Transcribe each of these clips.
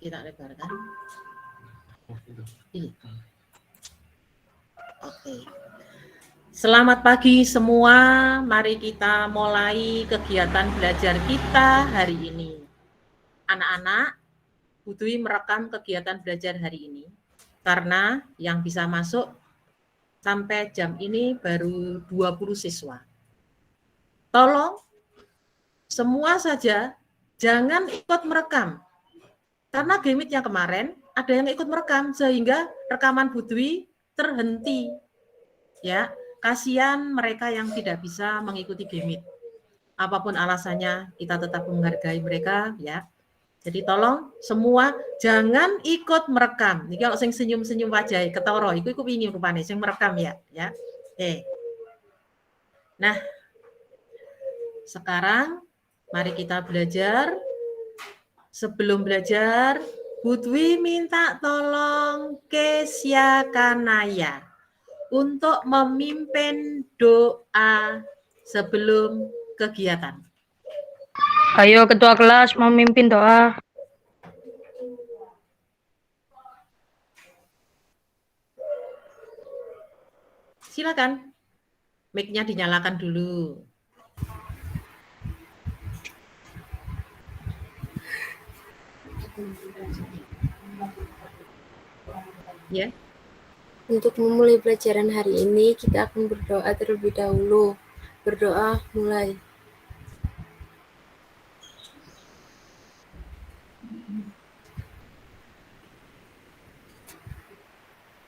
Kita lebarkan. Ini. Oke. Selamat pagi semua. Mari kita mulai kegiatan belajar kita hari ini. Anak-anak, Bu Dwi merekam kegiatan belajar hari ini karena yang bisa masuk sampai jam ini baru 20 siswa. Tolong semua saja jangan ikut merekam. Karena Gemit yang kemarin ada yang ikut merekam sehingga rekaman Bu Dwi terhenti. Ya, kasihan mereka yang tidak bisa mengikuti Gemit. Apapun alasannya, kita tetap menghargai mereka ya. Jadi tolong semua jangan ikut merekam. Ini kalau sing senyum-senyum wajah ketoro, iku ini rupanya sing merekam ya. Oke. Nah, sekarang mari kita belajar. Sebelum belajar, Bu Dwi minta tolong Kesya Kanaya untuk memimpin doa sebelum kegiatan. Ayo ketua kelas memimpin doa. Silakan, mic-nya dinyalakan dulu. Ya. Untuk memulai pelajaran hari ini, kita akan berdoa terlebih dahulu. Berdoa mulai.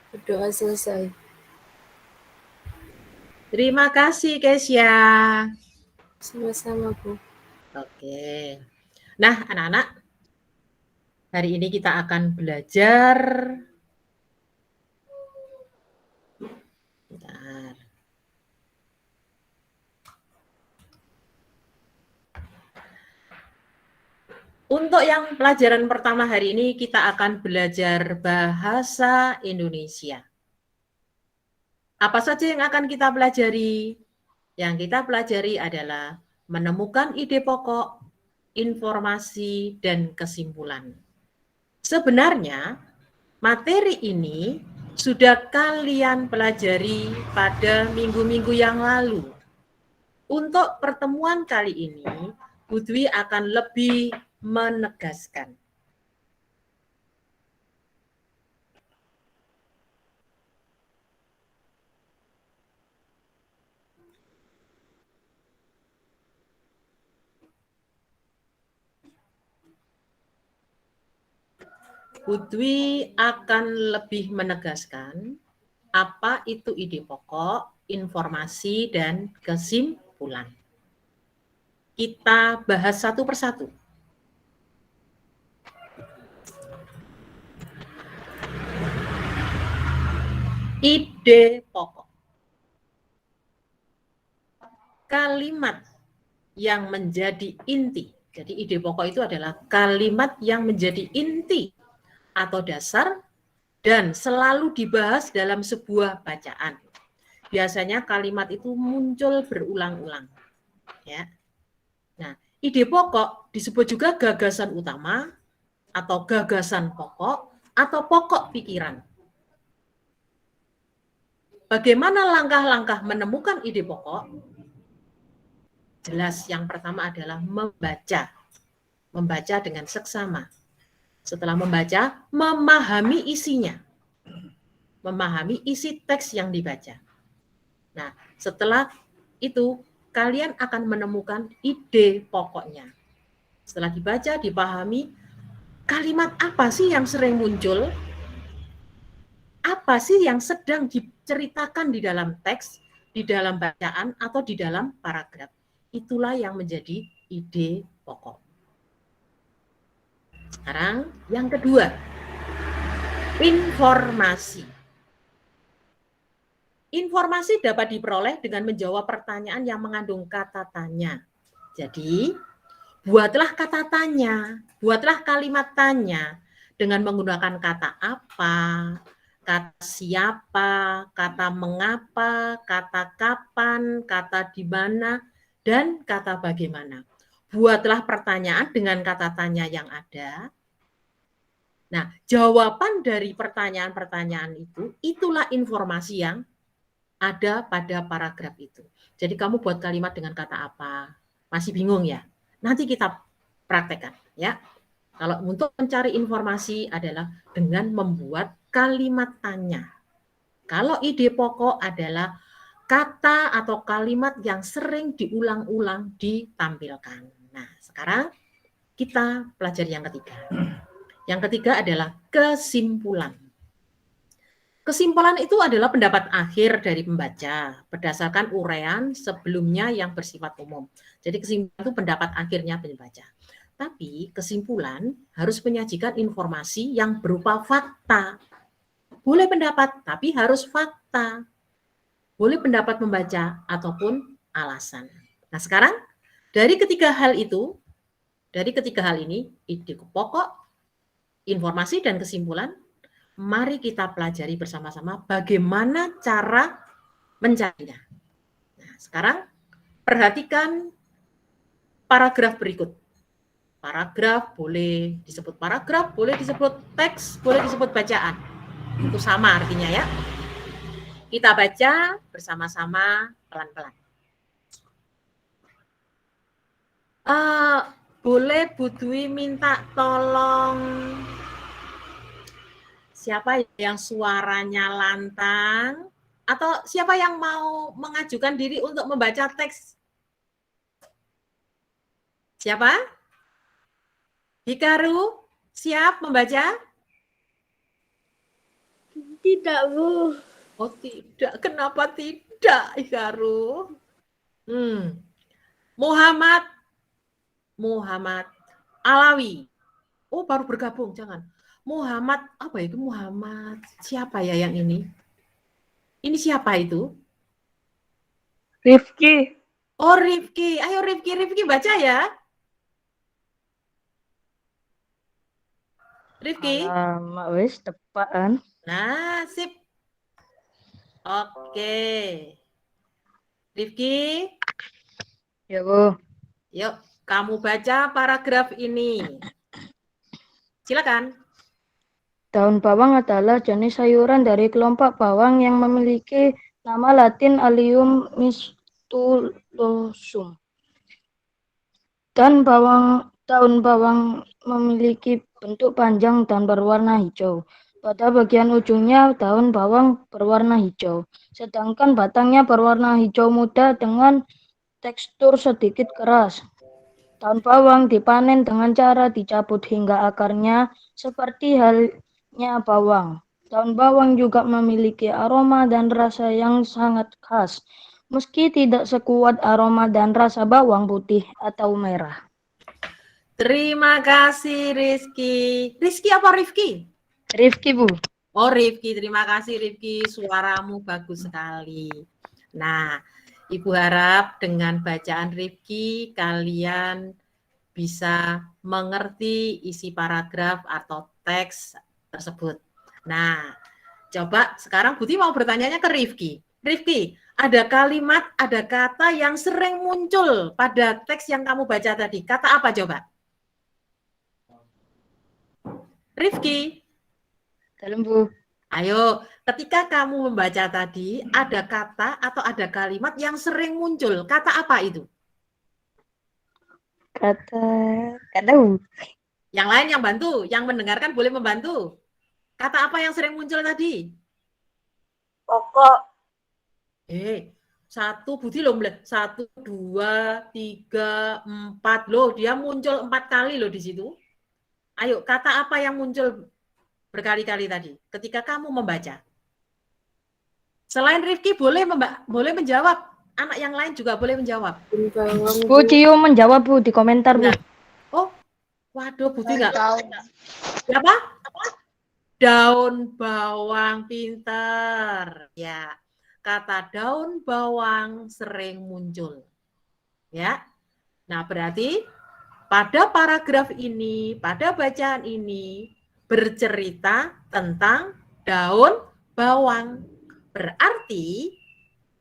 Berdoa selesai. Terima kasih, Kesya. Sama-sama, Bu. Oke. Nah, anak-anak, hari ini kita akan belajar. Bentar. Untuk yang pelajaran pertama hari ini, kita akan belajar bahasa Indonesia. Apa saja yang akan kita pelajari? Yang kita pelajari adalah menemukan ide pokok, informasi, dan kesimpulan. Sebenarnya, materi ini sudah kalian pelajari pada minggu-minggu yang lalu. Untuk pertemuan kali ini, Bu Dwi akan lebih menegaskan. Bu Dwi akan lebih menegaskan apa itu ide pokok, informasi, dan kesimpulan. Kita bahas satu persatu. Ide pokok. Kalimat yang menjadi inti. Jadi ide pokok itu adalah kalimat yang menjadi inti atau dasar dan selalu dibahas dalam sebuah bacaan. Biasanya kalimat itu muncul berulang-ulang. Ya. Nah, ide pokok disebut juga gagasan utama atau gagasan pokok atau pokok pikiran. Bagaimana langkah-langkah menemukan ide pokok? Jelas, yang pertama adalah membaca. Membaca dengan seksama. Setelah membaca, memahami isinya. Memahami isi teks yang dibaca. Nah, setelah itu, kalian akan menemukan ide pokoknya. Setelah dibaca, dipahami, kalimat apa sih yang sering muncul? Apa sih yang sedang diceritakan di dalam teks, di dalam bacaan, atau di dalam paragraf? Itulah yang menjadi ide pokok. Sekarang yang kedua, informasi. Informasi dapat diperoleh dengan menjawab pertanyaan yang mengandung kata tanya. Jadi, buatlah kata tanya, buatlah kalimat tanya dengan menggunakan kata apa, kata siapa, kata mengapa, kata kapan, kata di mana, dan kata bagaimana. Buatlah pertanyaan dengan kata tanya yang ada. Nah, jawaban dari pertanyaan-pertanyaan itu, itulah informasi yang ada pada paragraf itu. Jadi kamu buat kalimat dengan kata apa? Masih bingung ya? Nanti kita praktekkan ya. Kalau untuk mencari informasi adalah dengan membuat kalimat tanya. Kalau ide pokok adalah kata atau kalimat yang sering diulang-ulang ditampilkan. Nah, sekarang kita pelajari yang ketiga. Yang ketiga adalah kesimpulan. Kesimpulan itu adalah pendapat akhir dari pembaca berdasarkan uraian sebelumnya yang bersifat umum. Jadi kesimpulan itu pendapat akhirnya pembaca. Tapi kesimpulan harus menyajikan informasi yang berupa fakta. Boleh pendapat, tapi harus fakta. Boleh pendapat membaca ataupun alasan. Nah, sekarang dari ketiga hal ini, ide pokok, informasi dan kesimpulan, mari kita pelajari bersama-sama bagaimana cara mencarinya. Nah, sekarang perhatikan paragraf berikut. Paragraf boleh disebut paragraf, boleh disebut teks, boleh disebut bacaan. Itu sama artinya ya. Kita baca bersama-sama pelan-pelan. Boleh Bu Dwi minta tolong siapa yang suaranya lantang atau siapa yang mau mengajukan diri untuk membaca teks? Siapa? Hikaru, siap membaca? Tidak, Bu. Oh tidak, kenapa tidak Hikaru? Muhammad Alawi. Oh baru bergabung, jangan. Muhammad, apa itu Muhammad? Siapa ya yang ini? Ini siapa itu? Rifki. Oh Rifki, ayo Rifki baca ya. Rifki. Alamak wis tepat kan. Nah, sip. Oke. Rifki. Ya, Bu. Yuk, kamu baca paragraf ini. Silakan. Daun bawang adalah jenis sayuran dari kelompok bawang yang memiliki nama Latin Allium mistulosum. Daun bawang memiliki bentuk panjang dan berwarna hijau. Pada bagian ujungnya daun bawang berwarna hijau, sedangkan batangnya berwarna hijau muda dengan tekstur sedikit keras. Daun bawang dipanen dengan cara dicabut hingga akarnya seperti halnya bawang. Daun bawang juga memiliki aroma dan rasa yang sangat khas, meski tidak sekuat aroma dan rasa bawang putih atau merah. Terima kasih Rizky. Rizky apa Rifki? Rifki, Bu. Oh Rifki, terima kasih Rifki. Suaramu bagus sekali. Nah, Ibu harap dengan bacaan Rifki kalian bisa mengerti isi paragraf atau teks tersebut. Nah, coba sekarang Buti mau bertanyanya ke Rifki. Rifki, ada kalimat, ada kata yang sering muncul pada teks yang kamu baca tadi. Kata apa coba? Rifki. Dalam, Bu. Ayo, ketika kamu membaca tadi, ada kata atau ada kalimat yang sering muncul. Kata apa itu? Kata Bu. Yang lain yang bantu, yang mendengarkan boleh membantu. Kata apa yang sering muncul tadi? Pokok. Satu Budi loh, 1, 2, 3, 4 loh, dia muncul 4 kali loh di situ. Ayo, kata apa yang muncul berkali-kali tadi ketika kamu membaca? Selain Rifki boleh menjawab, anak yang lain juga boleh menjawab. Bu Cio menjawab, Bu, di komentar, Bu. Nah. Oh, waduh, Budi nggak tahu. Siapa? Daun bawang, pintar. Ya, kata daun bawang sering muncul. Ya. Nah, berarti pada paragraf ini, pada bacaan ini bercerita tentang daun bawang. Berarti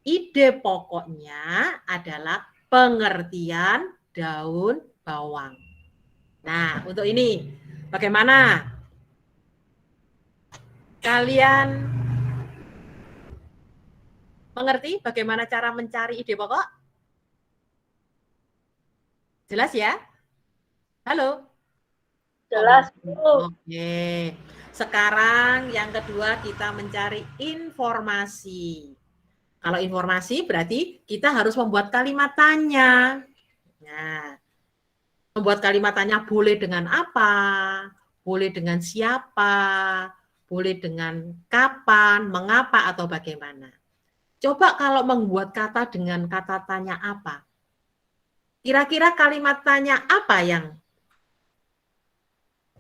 ide pokoknya adalah pengertian daun bawang. Nah, untuk ini bagaimana? Kalian mengerti bagaimana cara mencari ide pokok? Jelas ya? Halo? Jelas, Oke. Sekarang yang kedua kita mencari informasi. Kalau informasi berarti kita harus membuat kalimat tanya. Nah, membuat kalimat tanya boleh dengan apa, boleh dengan siapa, boleh dengan kapan, mengapa, atau bagaimana. Coba kalau membuat kata dengan kata tanya apa. Kira-kira kalimat tanya apa yang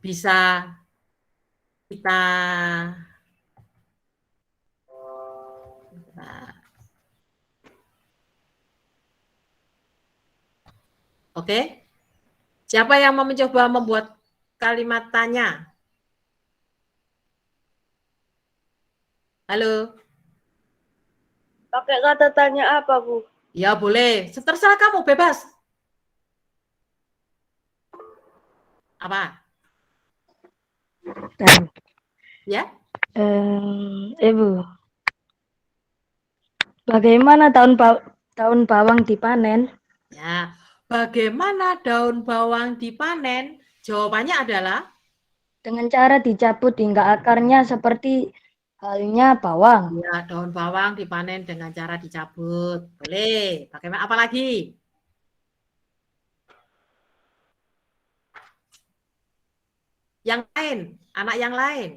bisa kita Oke? Siapa yang mau mencoba membuat kalimat tanya? Halo? Pakai kata tanya apa, Bu? Ya boleh, terserah kamu, bebas. Apa? Ya? Bu. Bagaimana daun bawang dipanen? Ya, bagaimana daun bawang dipanen? Jawabannya adalah Dengan cara dicabut hingga akarnya seperti halnya bawang. ya, daun bawang dipanen dengan cara dicabut. Boleh. Bagaimana apa lagi? Yang lain, anak yang lain.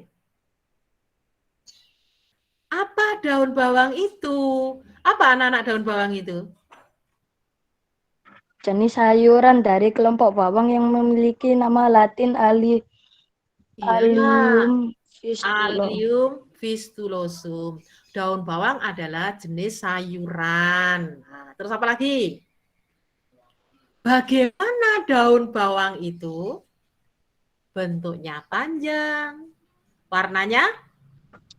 Apa daun bawang itu? Apa anak-anak daun bawang itu? Jenis sayuran dari kelompok bawang yang memiliki nama Latin Allium fistulum. Allium fistulosum. Daun bawang adalah jenis sayuran. Nah, terus apa lagi? Bagaimana daun bawang itu? Bentuknya panjang. Warnanya?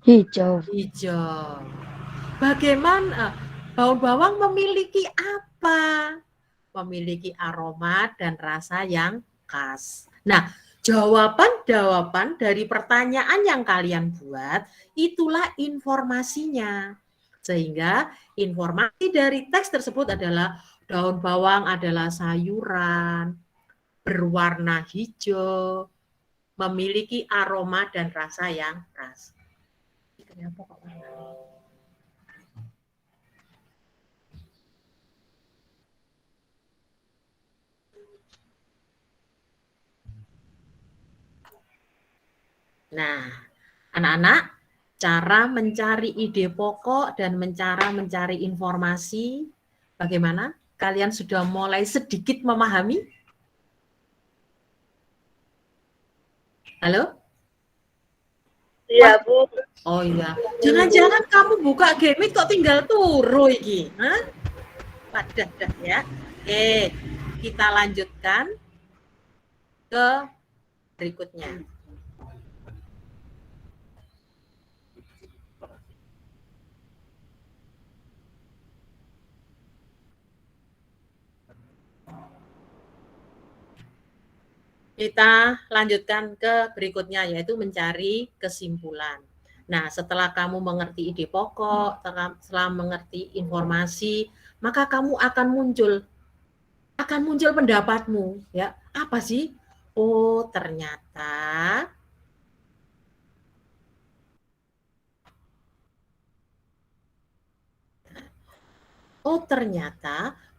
Hijau. Hijau. Bagaimana daun bawang memiliki apa? Memiliki aroma dan rasa yang khas. Nah, jawaban-jawaban dari pertanyaan yang kalian buat, itulah informasinya. Sehingga informasi dari teks tersebut adalah daun bawang adalah sayuran, berwarna hijau, memiliki aroma dan rasa yang khas. Nah, anak-anak, cara mencari ide pokok dan cara mencari informasi, bagaimana? Kalian sudah mulai sedikit memahami? Halo? Iya, Bu. Oh iya, jangan-jangan kamu buka game kok tinggal turu iki, hah? Wadah dah ya. Oke, kita lanjutkan ke berikutnya. Kita lanjutkan ke berikutnya, yaitu mencari kesimpulan. Nah, setelah kamu mengerti ide pokok, setelah mengerti informasi, maka kamu akan muncul pendapatmu, ya. Apa sih? Oh, ternyata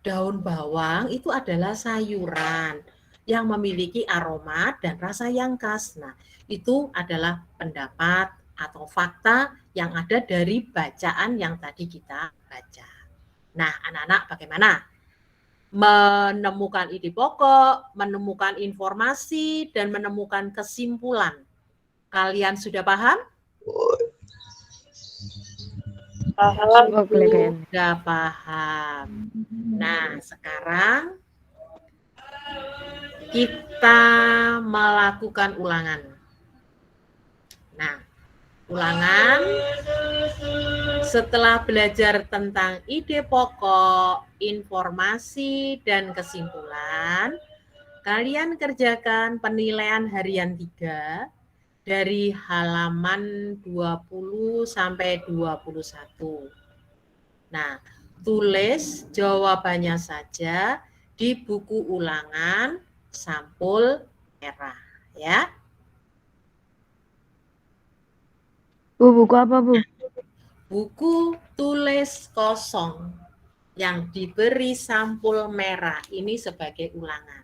daun bawang itu adalah sayuran yang memiliki aroma dan rasa yang khas. Nah, itu adalah pendapat atau fakta yang ada dari bacaan yang tadi kita baca. Nah, anak-anak bagaimana? Menemukan ide pokok, menemukan informasi, dan menemukan kesimpulan. Kalian sudah paham? Sudah paham. Nah, sekarang kita melakukan ulangan. Nah, ulangan setelah belajar tentang ide pokok, informasi, dan kesimpulan, kalian kerjakan penilaian harian 3 dari halaman 20 sampai 21. Nah, tulis jawabannya saja di buku ulangan sampul merah, ya. Bu, buku apa, Bu? Buku tulis kosong yang diberi sampul merah ini sebagai ulangan.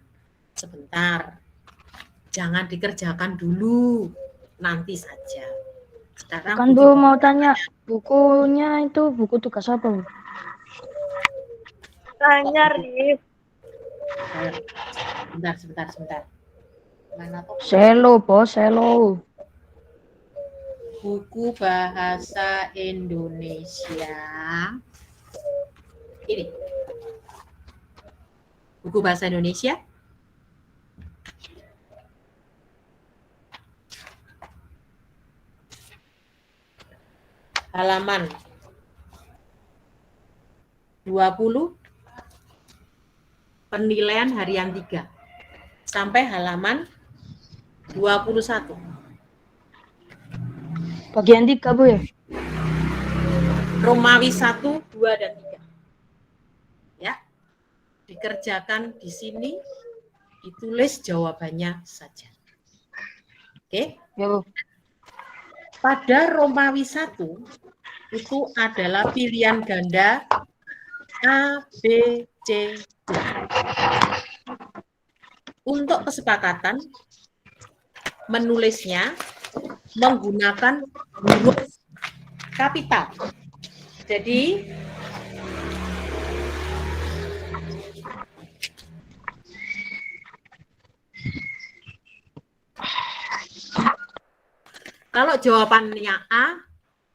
Sebentar, jangan dikerjakan dulu, nanti saja. Sekarang Kan Bu mau tanya, bukunya itu buku tugas apa, Bu? Tanya, Rif. Sebentar. Mana kok? Selo, Bos, selo. Buku bahasa Indonesia. Ini. Buku bahasa Indonesia. Halaman 20, penilaian harian 3 sampai halaman 21. Bagian 3, Bu ya? Romawi 1, 2, dan 3. Ya. Dikerjakan di sini, ditulis jawabannya saja. Oke? Ya, Bu. Pada Romawi 1 itu adalah pilihan ganda A, B, C, D. Untuk kesepakatan menulisnya menggunakan huruf kapital. Jadi kalau jawabannya A,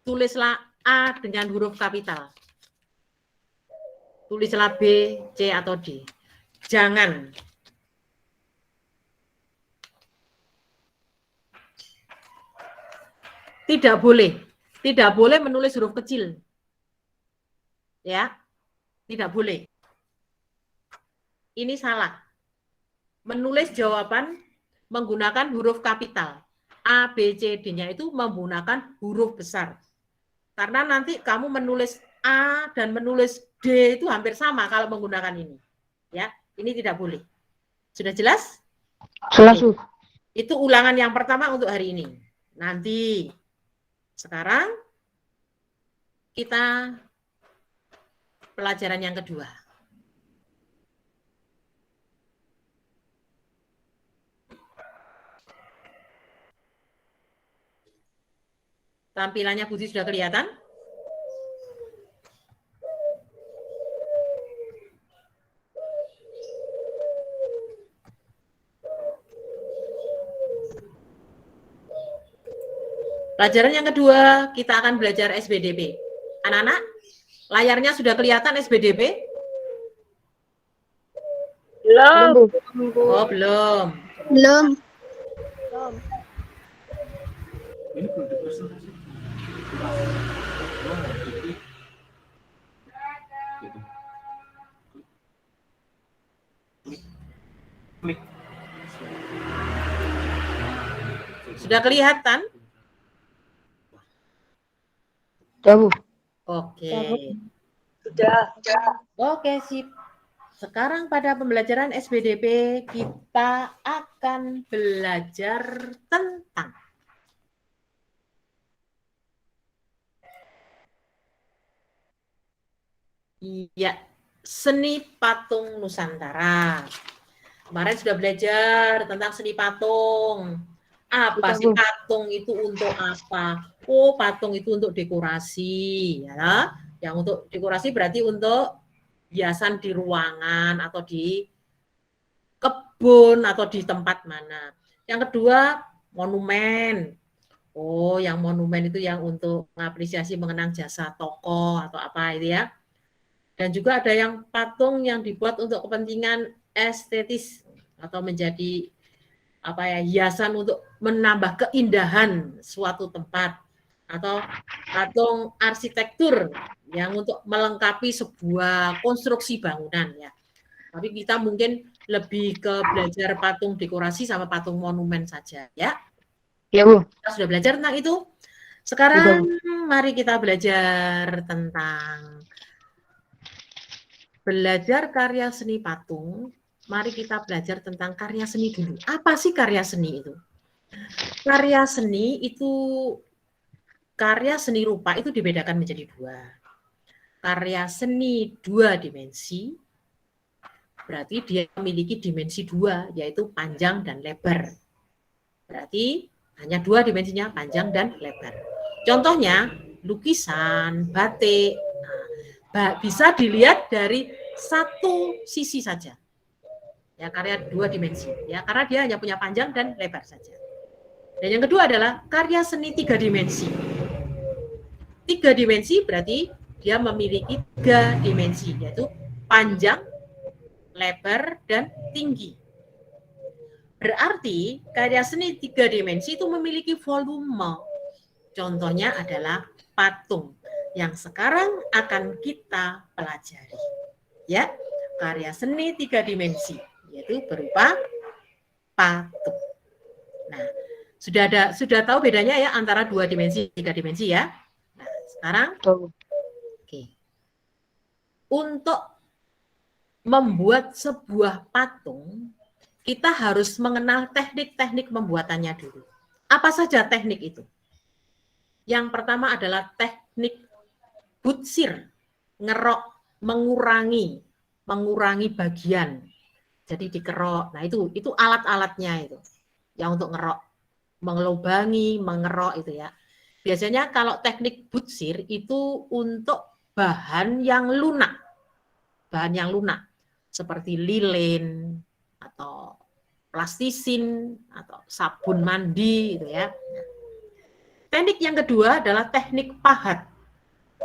tulislah A dengan huruf kapital. Tulislah B, C, atau D. Jangan tidak boleh menulis huruf kecil. Ya, tidak boleh. Ini salah. Menulis jawaban menggunakan huruf kapital. A, B, C, D-nya itu menggunakan huruf besar. Karena nanti kamu menulis A dan menulis D itu hampir sama kalau menggunakan ini. Ya, ini tidak boleh. Sudah jelas? Jelas, Bu. Itu ulangan yang pertama untuk hari ini. Nanti sekarang kita pelajaran yang kedua. Tampilannya Budi sudah kelihatan? Pelajaran yang kedua, kita akan belajar SBDP. Anak-anak, layarnya sudah kelihatan SBDP? Belum. Bu. Oh, belum. Belum. Ini belum dipresentasi. Klik. Sudah kelihatan? Sudah, Bu. Oke. Sudah. Oke, sip. Sekarang pada pembelajaran SBDP kita akan belajar tentang seni patung Nusantara. Kemarin sudah belajar tentang seni patung. Apa sih patung itu untuk apa? Oh, patung itu untuk dekorasi, ya. Yang untuk dekorasi berarti untuk hiasan di ruangan atau di kebun atau di tempat mana. Yang kedua, monumen. Oh, yang monumen itu yang untuk mengapresiasi mengenang jasa tokoh atau apa itu ya. Dan juga ada yang patung yang dibuat untuk kepentingan estetis atau menjadi apa ya, hiasan untuk menambah keindahan suatu tempat, atau patung arsitektur yang untuk melengkapi sebuah konstruksi bangunan ya. Tapi kita mungkin lebih ke belajar patung dekorasi sama patung monumen saja ya. Ya, Bu. Kita sudah belajar tentang itu. Sekarang mari kita belajar tentang belajar karya seni patung. Mari kita belajar tentang karya seni dulu. Apa sih karya seni itu? Karya seni itu, karya seni rupa itu dibedakan menjadi dua. Karya seni dua dimensi, berarti dia memiliki dimensi dua, yaitu panjang dan lebar. Berarti hanya dua dimensinya, panjang dan lebar. Contohnya, lukisan, batik, bisa dilihat dari satu sisi saja. Ya, karya dua dimensi. Ya, karena dia hanya punya panjang dan lebar saja. Dan yang kedua adalah karya seni tiga dimensi. Tiga dimensi berarti dia memiliki tiga dimensi, yaitu panjang, lebar, dan tinggi. Berarti karya seni tiga dimensi itu memiliki volume. Contohnya adalah patung yang sekarang akan kita pelajari. Ya, karya seni tiga dimensi, yaitu berupa patung. Nah, sudah tahu bedanya ya antara dua dimensi, tiga dimensi ya. Nah, sekarang oke. Untuk membuat sebuah patung, kita harus mengenal teknik-teknik pembuatannya dulu. Apa saja teknik itu? Yang pertama adalah teknik butsir, ngerok, mengurangi bagian. Jadi dikerok. Nah, itu alat-alatnya itu. Yang untuk ngerok, mengelubangi, mengerok itu ya. Biasanya kalau teknik butsir itu untuk bahan yang lunak. Bahan yang lunak seperti lilin atau plastisin atau sabun mandi gitu ya. Teknik yang kedua adalah teknik pahat.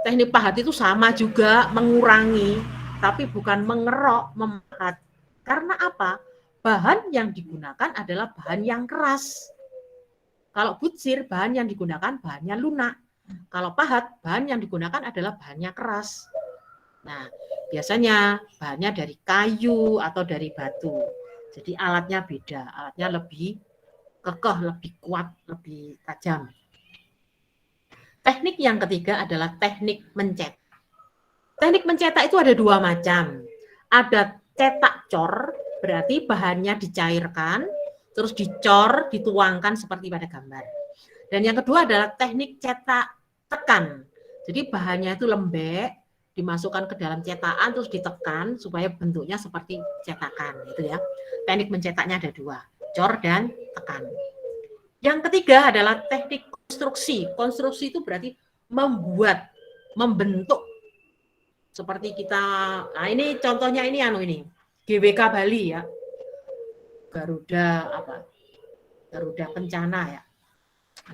Teknik pahat itu sama juga, mengurangi, tapi bukan mengerok, memahat. Karena apa? Bahan yang digunakan adalah bahan yang keras. Kalau butsir, bahan yang digunakan bahannya lunak. Kalau pahat, bahan yang digunakan adalah bahannya keras. Nah, biasanya bahannya dari kayu atau dari batu. Jadi alatnya beda, alatnya lebih kekeh, lebih kuat, lebih tajam. Teknik yang ketiga adalah teknik mencetak. Teknik mencetak itu ada dua macam. Ada cetak cor, berarti bahannya dicairkan, terus dicor, dituangkan seperti pada gambar. Dan yang kedua adalah teknik cetak tekan. Jadi bahannya itu lembek, dimasukkan ke dalam cetakan, terus ditekan supaya bentuknya seperti cetakan. Itu ya. Teknik mencetaknya ada dua, cor dan tekan. Yang ketiga adalah teknik konstruksi. Konstruksi itu berarti membentuk. Seperti kita, nah ini contohnya ini GWK Bali ya. Garuda Kencana ya.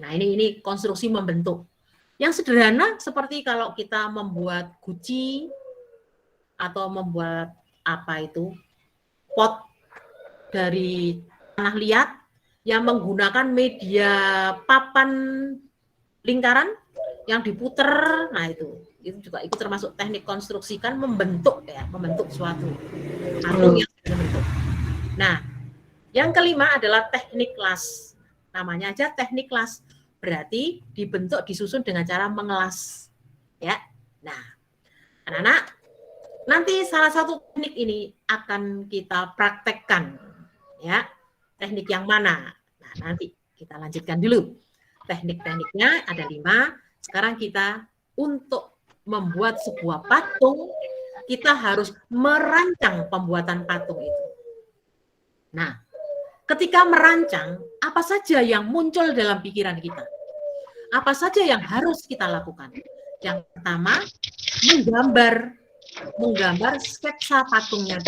Nah, ini konstruksi membentuk. Yang sederhana seperti kalau kita membuat guci atau membuat pot dari tanah liat yang menggunakan media papan lingkaran yang diputer. Nah, itu juga itu termasuk teknik konstruksi, kan membentuk suatu patung yang dibentuk. Nah, yang kelima adalah teknik las. Namanya aja teknik las. Berarti dibentuk, disusun dengan cara mengelas. Ya. Nah, anak-anak, nanti salah satu teknik ini akan kita praktekkan. Ya. Teknik yang mana? Nah, nanti kita lanjutkan dulu. Teknik-tekniknya ada 5. Sekarang kita untuk membuat sebuah patung, kita harus merancang pembuatan patung itu. Nah, ketika merancang, apa saja yang muncul dalam pikiran kita? Apa saja yang harus kita lakukan? Yang pertama, menggambar sketsa patungnya.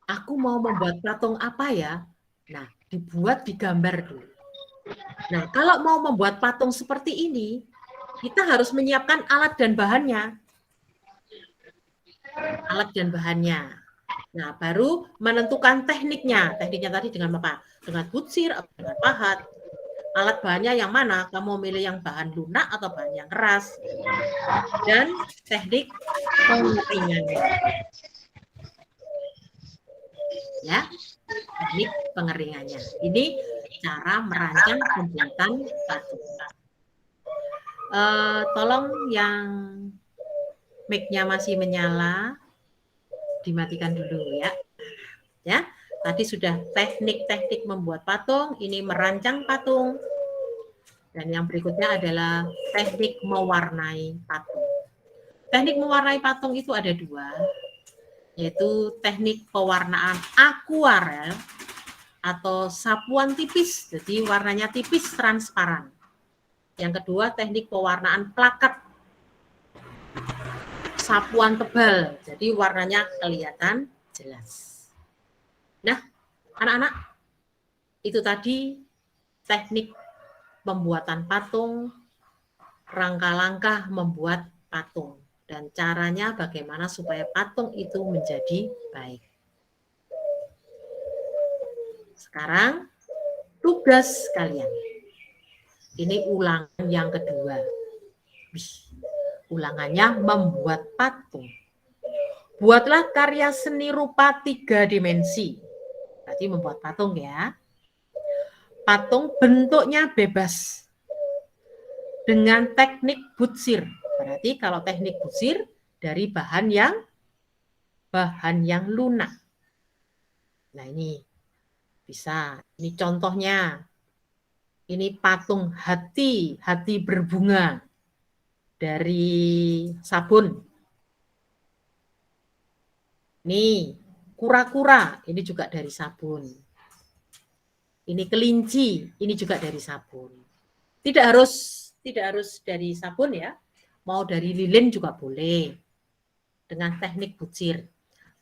Aku mau membuat patung apa ya? Nah, digambar dulu. Nah, kalau mau membuat patung seperti ini, kita harus menyiapkan alat dan bahannya. Nah, baru menentukan tekniknya. Tekniknya tadi dengan apa? Dengan butsir atau dengan pahat. Alat bahannya yang mana? Kamu milih yang bahan lunak atau bahan yang keras. Dan teknik pengeringannya. Ya. teknik pengeringannya. Ini cara merancang pembuatan patung. Tolong yang mic-nya masih menyala, dimatikan dulu ya. Ya, tadi sudah teknik-teknik membuat patung, ini merancang patung. Dan yang berikutnya adalah teknik mewarnai patung. Teknik mewarnai patung itu ada dua, yaitu teknik pewarnaan akuarel atau sapuan tipis, jadi warnanya tipis transparan. Yang kedua teknik pewarnaan plakat, sapuan tebal, jadi warnanya kelihatan jelas. Nah, anak-anak, itu tadi teknik pembuatan patung, rangka-langkah membuat patung, dan caranya bagaimana supaya patung itu menjadi baik. Sekarang tugas kalian. Ini ulangan yang kedua. Ulangannya membuat patung. Buatlah karya seni rupa 3 dimensi. Berarti membuat patung ya. Patung bentuknya bebas. Dengan teknik butsir. Berarti kalau teknik butsir dari bahan yang lunak. Nah ini bisa. Ini contohnya. Ini patung hati berbunga dari sabun. Nih, kura-kura, ini juga dari sabun. Ini kelinci, ini juga dari sabun. Tidak harus dari sabun ya. Mau dari lilin juga boleh. Dengan teknik butsir.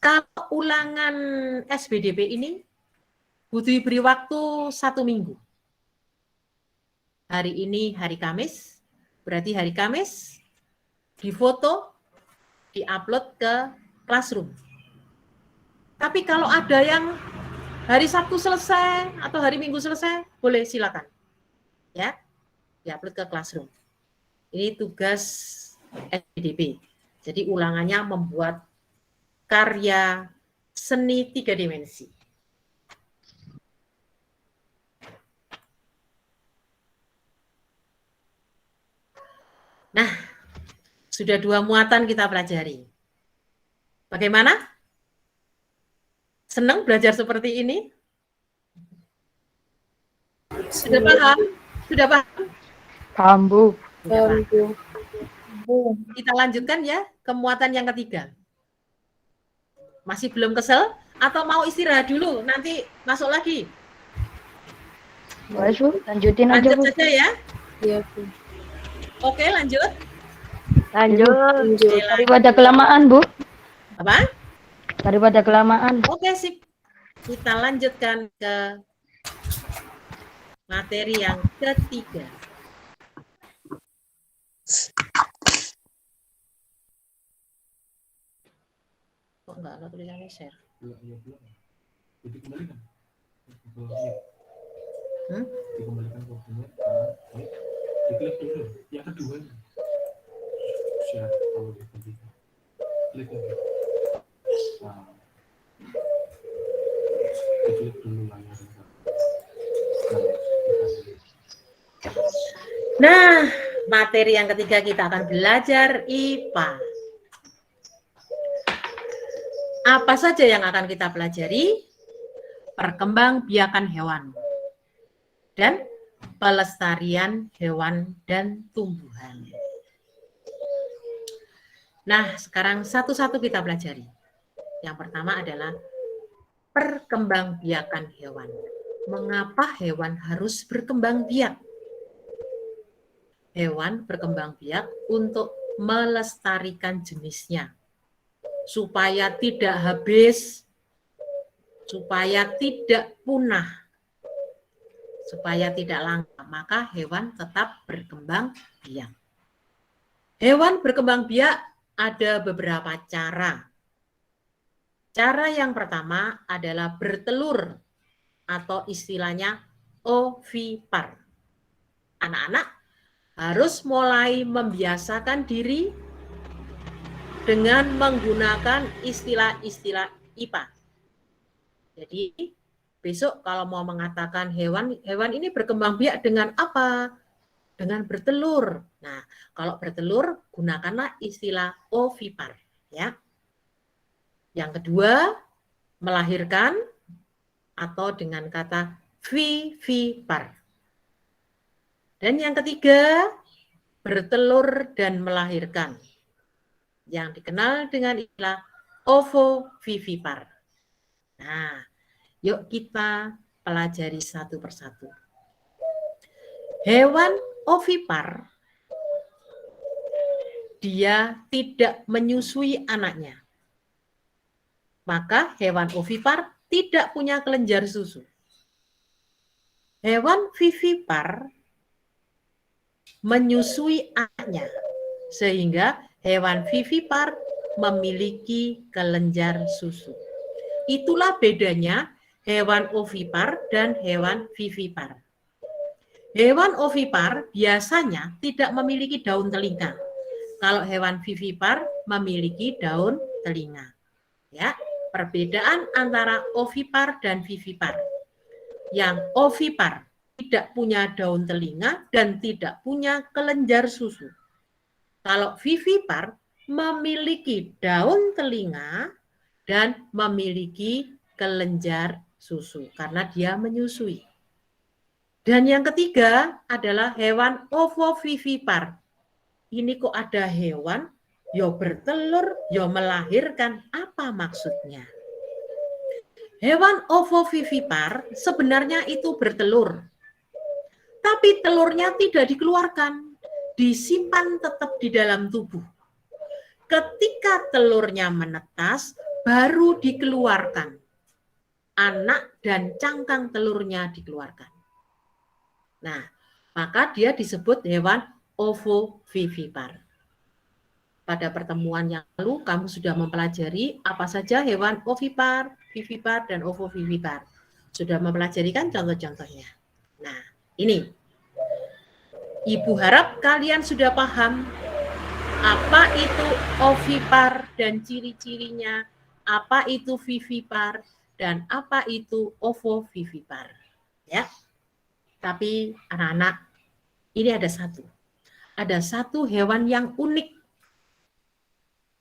Kalau ulangan SBDP ini butuh diberi waktu 1 minggu. Hari ini hari Kamis, berarti hari Kamis difoto, diupload ke Classroom. Tapi kalau ada yang hari Sabtu selesai atau hari Minggu selesai, boleh silakan. Ya, diupload ke Classroom. Ini tugas SBDP. Jadi ulangannya membuat karya seni 3 dimensi. Nah, sudah 2 muatan kita pelajari. Bagaimana? Senang belajar seperti ini? Sudah paham? Sudah paham? Paham, Bu. Kita lanjutkan ya ke muatan yang ketiga. Masih belum kesel? Atau mau istirahat dulu? Nanti masuk lagi? Boleh, Bu. Lanjutin aja, Lanjut Bu. saja ya? Iya, Bu. Oke, lanjut. Lanjut. Daripada kelamaan, Bu. Apa? Daripada kelamaan. Oke, sip. Kita lanjutkan ke materi yang ketiga. Kok enggak ada tulisannya share? Dikembalikan. Hmm? Dikembalikan waktunya. Diklik dulu. Yang kedua. Share kalau dikembalikan. Klik lagi. Nah. Diklik dulu layarnya. Nah, materi yang ketiga kita akan belajar IPA. Apa saja yang akan kita pelajari? Perkembangbiakan hewan dan pelestarian hewan dan tumbuhan. Nah, sekarang satu-satu kita pelajari. Yang pertama adalah perkembangbiakan hewan. Mengapa hewan harus berkembang biak? Hewan berkembang biak untuk melestarikan jenisnya. Supaya tidak habis, supaya tidak punah, supaya tidak langka, maka hewan tetap berkembang biak. Hewan berkembang biak ada beberapa cara. Cara yang pertama adalah bertelur atau istilahnya ovipar. Anak-anak harus mulai membiasakan diri dengan menggunakan istilah-istilah IPA. Jadi, besok kalau mau mengatakan hewan ini berkembang biak dengan apa? Dengan bertelur. Nah, kalau bertelur gunakanlah istilah ovipar, ya. Yang kedua, melahirkan atau dengan kata vivipar. Dan yang ketiga, bertelur dan melahirkan, yang dikenal dengan istilah ovovivipar. Nah, yuk kita pelajari satu persatu. Hewan ovipar, dia tidak menyusui anaknya. Maka hewan ovipar tidak punya kelenjar susu. Hewan vivipar menyusui anaknya, sehingga hewan vivipar memiliki kelenjar susu. Itulah bedanya hewan ovipar dan hewan vivipar. Hewan ovipar biasanya tidak memiliki daun telinga. Kalau hewan vivipar memiliki daun telinga. Ya, perbedaan antara ovipar dan vivipar. Yang ovipar tidak punya daun telinga dan tidak punya kelenjar susu. Kalau vivipar memiliki daun telinga dan memiliki kelenjar susu karena dia menyusui. Dan yang ketiga adalah hewan ovovivipar. Ini kok ada hewan, yo bertelur, yo melahirkan. Apa maksudnya? Hewan ovovivipar sebenarnya itu bertelur. Tapi telurnya tidak dikeluarkan, disimpan tetap di dalam tubuh. Ketika telurnya menetas, baru dikeluarkan. Anak dan cangkang telurnya dikeluarkan. Nah, maka dia disebut hewan ovovivipar. Pada pertemuan yang lalu, kamu sudah mempelajari apa saja hewan ovipar, vivipar, dan ovovivipar. Sudah mempelajari kan contoh-contohnya. Nah, ini. Ibu harap kalian sudah paham apa itu ovipar dan ciri-cirinya, apa itu vivipar, dan apa itu ovovivipar. Ya. Tapi anak-anak, ini ada satu hewan yang unik.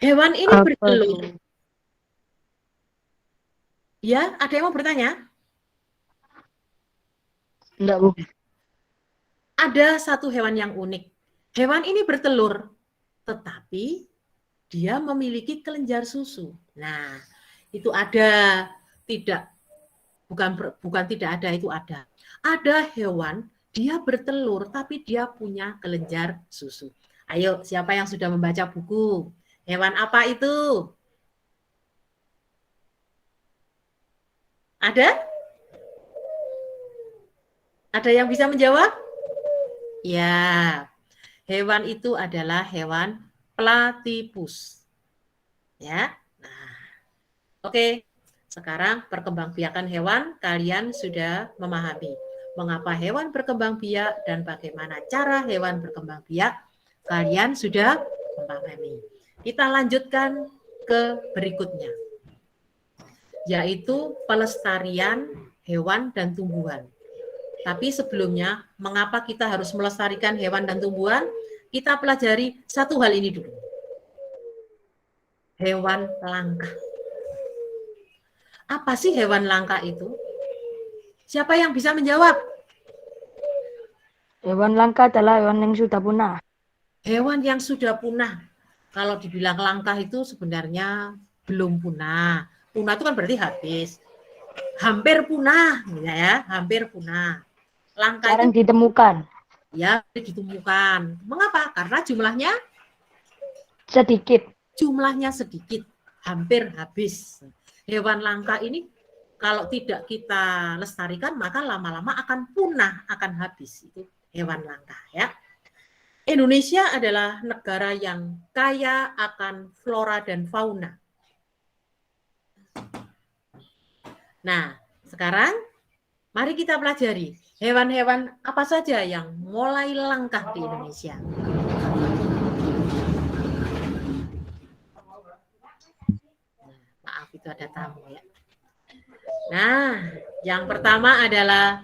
Hewan ini bertelur. Ya, ada yang mau bertanya? Enggak, Bu. Ada satu hewan yang unik. Hewan ini bertelur, tetapi dia memiliki kelenjar susu. Nah, itu ada, bukan tidak ada, itu ada. Ada hewan, dia bertelur, tapi dia punya kelenjar susu. Ayo, siapa yang sudah membaca buku? Hewan apa itu? Ada? Ada yang bisa menjawab? Ya, hewan itu adalah hewan platypus. Ya, nah, oke. Sekarang perkembangbiakan hewan kalian sudah memahami mengapa hewan berkembang biak dan bagaimana cara hewan berkembang biak. Kalian sudah memahami. Kita lanjutkan ke berikutnya, yaitu pelestarian hewan dan tumbuhan. Tapi sebelumnya, mengapa kita harus melestarikan hewan dan tumbuhan? Kita pelajari satu hal ini dulu. Hewan langka. Apa sih hewan langka itu? Siapa yang bisa menjawab? Hewan langka adalah hewan yang sudah punah. Hewan yang sudah punah. Kalau dibilang langka itu sebenarnya belum punah. Punah itu kan berarti habis. Hampir punah, ya, hampir punah. Langka Jarang itu ditemukan. ya ditemukan. Mengapa? Karena jumlahnya Sedikit. hampir habis. Hewan langka ini kalau tidak kita lestarikan maka lama-lama akan punah, akan habis. Itu hewan langka, ya. Indonesia adalah negara yang kaya akan flora dan fauna. Nah, sekarang mari kita pelajari hewan-hewan apa saja yang mulai langka di Indonesia. Maaf, itu ada tamu ya. Nah, yang pertama adalah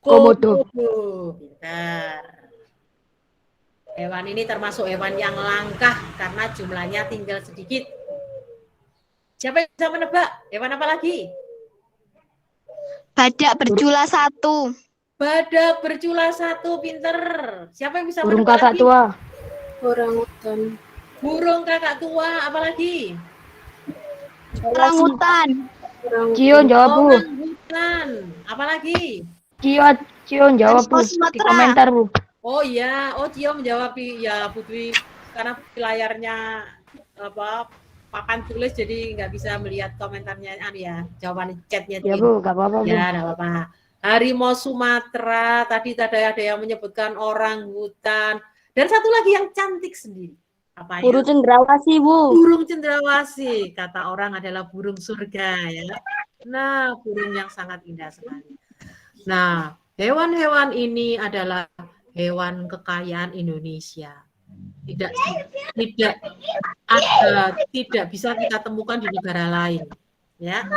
Komodo. komodo. Pintar. Hewan ini termasuk hewan yang langka karena jumlahnya tinggal sedikit. Siapa yang bisa menebak? Hewan apa lagi? Badak berjula 1. Badak bercula 1, pinter. Siapa yang bisa Burung menebak kakak lagi? tua. Orangutan. Burung kakak tua, apa lagi? Orangutan. Cion jawab Bu. Orangutan, apa lagi? Cion jawab Bu. Harimau Di Sumatera. komentar Bu. Oh iya, Cio menjawab ya Putri karena layarnya apa papan tulis jadi nggak bisa melihat komentarnya ya jawaban chatnya. Ya Bu, gak apa-apa Bu. Ya, nggak apa-apa. Harimau Sumatera, tadi ada yang menyebutkan orang hutan, dan satu lagi yang cantik sendiri. Apa ya? Burung cendrawasih Bu. Burung cendrawasih, kata orang adalah burung surga ya. Nah, burung yang sangat indah sekali. Nah, hewan-hewan ini adalah hewan kekayaan Indonesia. Tidak bisa kita temukan di negara lain. Ya,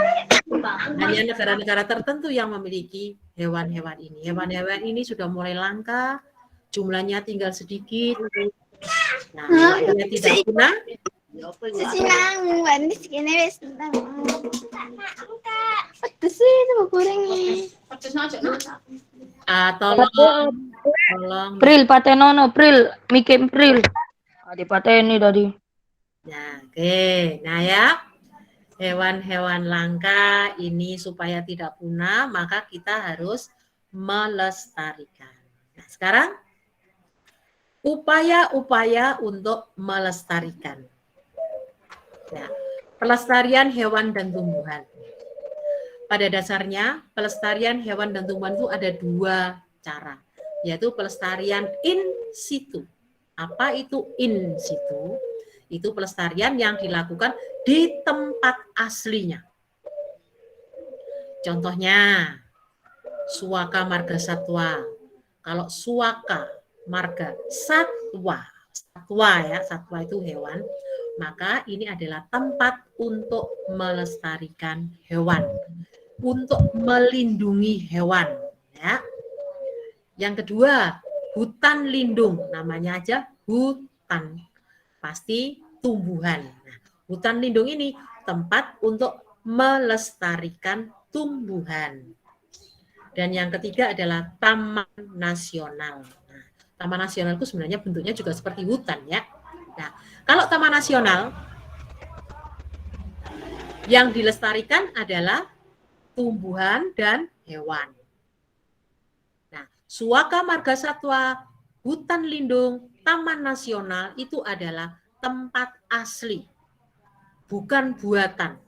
hanya negara-negara tertentu yang memiliki hewan-hewan ini. Hewan-hewan ini sudah mulai langka, jumlahnya tinggal sedikit. Nah, hewan tidak punah. Sinang manis gini wes. Pedes sih sama gorengnya. Tolong. Pril patenono, Pril, mikim Pril. Adi pateni tadi. Nah, oke. Nah ya, hewan-hewan langka ini supaya tidak punah, maka kita harus melestarikan. Nah, sekarang upaya-upaya untuk melestarikan. Nah, pelestarian hewan dan tumbuhan. Pada dasarnya, pelestarian hewan dan tumbuhan itu ada 2 cara, yaitu pelestarian in situ. Apa itu in situ? Itu pelestarian yang dilakukan di tempat aslinya. Contohnya, Suaka Marga Satwa. Kalau Suaka Marga Satwa ya, satwa itu hewan, maka ini adalah tempat untuk melestarikan hewan, untuk melindungi hewan. Ya. Yang kedua, hutan lindung, namanya aja hutan, pasti tumbuhan. Nah, hutan lindung ini tempat untuk melestarikan tumbuhan. Dan yang ketiga adalah taman nasional. Nah, taman nasional itu sebenarnya bentuknya juga seperti hutan ya. Nah, kalau taman nasional yang dilestarikan adalah tumbuhan dan hewan. Nah, Suaka Marga Satwa, hutan lindung, taman nasional itu adalah tempat asli, bukan buatan.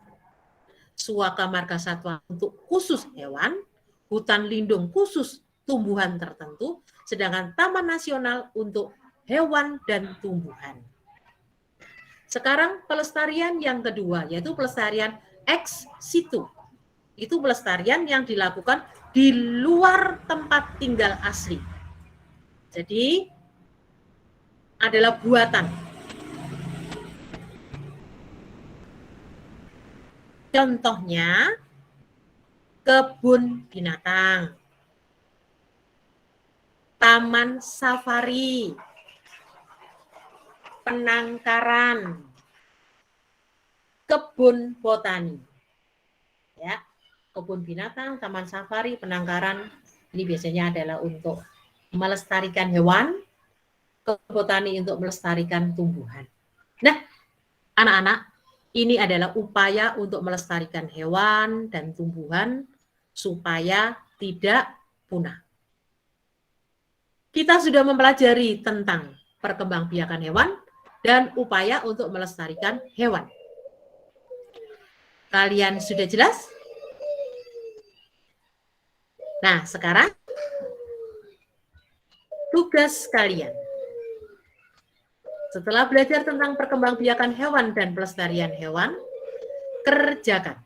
Suaka Marga Satwa untuk khusus hewan, hutan lindung khusus tumbuhan tertentu, sedangkan taman nasional untuk hewan dan tumbuhan. Sekarang pelestarian yang kedua, yaitu pelestarian ex situ. Itu pelestarian yang dilakukan di luar tempat tinggal asli. Jadi adalah buatan. Contohnya kebun binatang, taman safari, penangkaran, kebun botani. Ya, kebun binatang, taman safari, penangkaran ini biasanya adalah untuk melestarikan hewan, kebun botani untuk melestarikan tumbuhan. Nah, anak-anak, ini adalah upaya untuk melestarikan hewan dan tumbuhan supaya tidak punah. Kita sudah mempelajari tentang perkembangbiakan hewan dan upaya untuk melestarikan hewan. Kalian sudah jelas? Nah, sekarang tugas kalian. Setelah belajar tentang perkembangbiakan hewan dan pelestarian hewan, kerjakan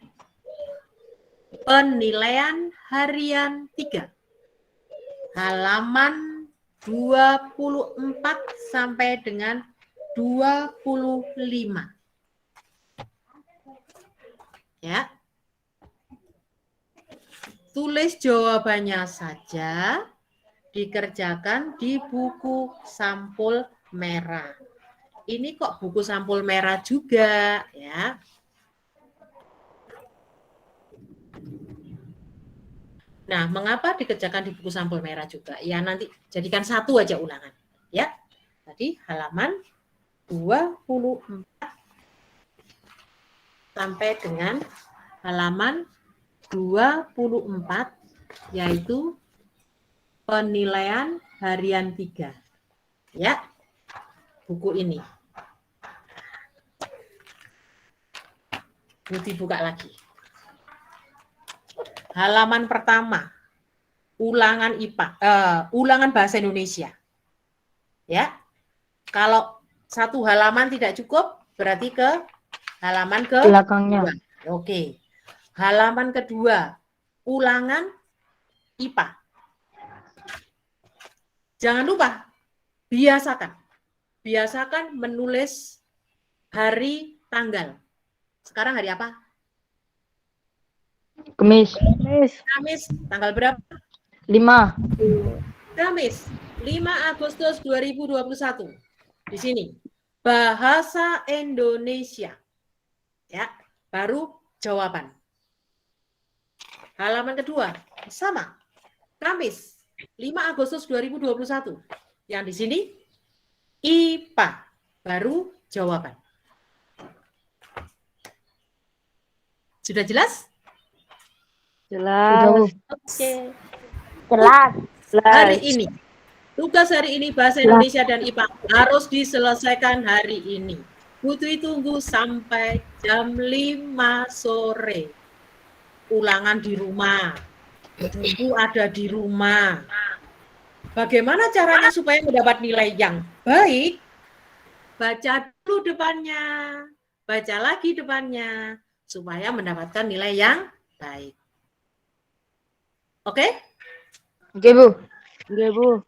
penilaian harian 3. Halaman 24 sampai dengan 25. Ya. tulis jawabannya saja, dikerjakan di buku sampul merah. Ini kok buku sampul merah juga, ya. Nah, mengapa dikerjakan di buku sampul merah juga? Ya, nanti jadikan satu aja ulangan. Ya, tadi halaman 24 sampai dengan halaman 24, yaitu penilaian harian 3. Ya, buku ini. Budi buka lagi. Halaman pertama, ulangan IPA, ulangan bahasa Indonesia. Ya, kalau satu halaman tidak cukup, berarti ke halaman ke Belakangnya. Oke. Halaman kedua, ulangan IPA. Jangan lupa, biasakan menulis hari tanggal. Sekarang hari apa? Kamis. Kamis, tanggal berapa? 5. Kamis, 5 Agustus 2021. Di sini, bahasa Indonesia. Ya, baru jawaban. Halaman kedua, sama. Kamis, 5 Agustus 2021. Yang di sini, IPA, baru jawaban. Sudah jelas? Jelas. Oke. Jelas. Hari ini, tugas hari ini bahasa Indonesia dan IPA harus diselesaikan hari ini. Putri tunggu sampai jam 5 sore. Ulangan di rumah. Buku ada di rumah. Bagaimana caranya supaya mendapat nilai yang baik? Baca dulu depannya. Baca lagi depannya. Supaya mendapatkan nilai yang baik. Oke? Oke, Bu. Oke, Bu.